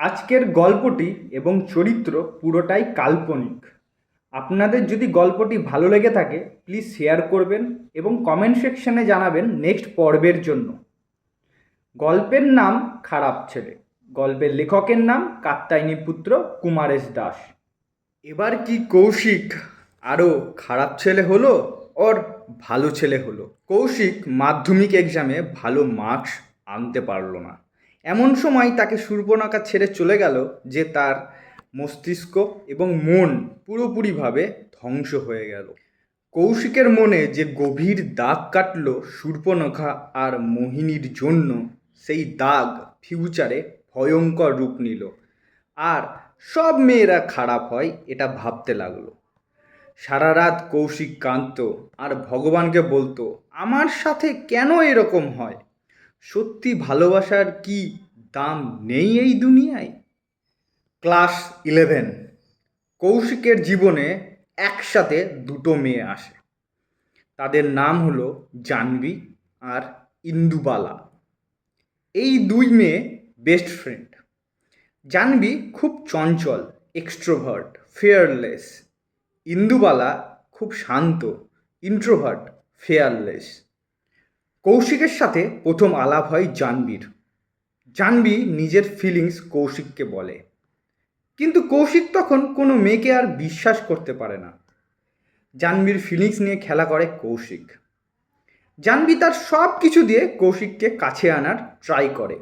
আজকের গল্পটি এবং চরিত্র পুরোটাই কাল্পনিক। আপনাদের যদি গল্পটি ভালো লেগে থাকে প্লিজ শেয়ার করবেন এবং কমেন্ট সেকশনে জানাবেন নেক্সট পর্বের জন্য। গল্পের নাম খারাপ ছেলে। গল্পের লেখকের নাম কাত্যায়নী পুত্র কুমারেশ দাস। এবার কি কৌশিক আরও খারাপ ছেলে হলো ওর ভালো ছেলে হলো? কৌশিক মাধ্যমিক এক্সামে ভালো মার্কস আনতে পারলো না। এমন সময় তাকে শূর্পণখা ছেড়ে চলে গেল যে তার মস্তিষ্ক এবং মন পুরোপুরিভাবে ধ্বংস হয়ে গেল। কৌশিকের মনে যে গভীর দাগ কাটল শূর্পণখা আর মোহিনীর জন্য, সেই দাগ ফিউচারে ভয়ঙ্কর রূপ নিল আর সব মেয়েরা খারাপ হয় এটা ভাবতে লাগলো। সারা রাত কৌশিক কাঁদত আর ভগবানকে বলতো, আমার সাথে কেন এরকম হয়? সত্যি ভালোবাসার কি দাম নেই এই দুনিয়ায়? ক্লাস 11। কৌশিকের জীবনে একসাথে দুটো মেয়ে আসে। তাদের নাম হলো জাহ্নবী আর ইন্দুবালা। এই দুই মেয়ে বেস্ট ফ্রেন্ড। জাহ্নবী খুব চঞ্চল, এক্সট্রোভার্ট, ফিয়ারলেস। ইন্দুবালা খুব শান্ত, ইন্ট্রোভার্ট, ফেয়ারলেস। কৌশিকের সাথে প্রথম আলাপ হয় জাহ্নবীর। জাহ্নবী নিজের ফিলিংস কৌশিককে বলে, কিন্তু কৌশিক তখন কোনো মেয়েকে আর বিশ্বাস করতে পারে না। জাহ্নবীর ফিলিংস নিয়ে খেলা করে কৌশিক। জাহ্নবী তার সব কিছু দিয়ে কৌশিককে কাছে আনার ট্রাই করে,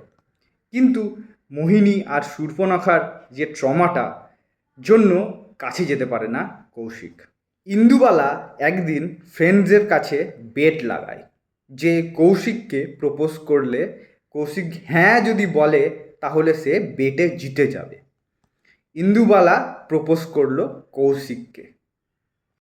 কিন্তু মোহিনী আর শূর্পণখার যে ট্রমাটা জন্য কাছে যেতে পারে না কৌশিক। ইন্দুবালা একদিন ফ্রেন্ডসদের কাছে বেট লাগায় যে কৌশিককে প্রপোজ করলে কৌশিক হ্যাঁ যদি বলে তাহলে সে বেটে জিতে যাবে। ইন্দুবালা প্রপোজ করলো কৌশিককে।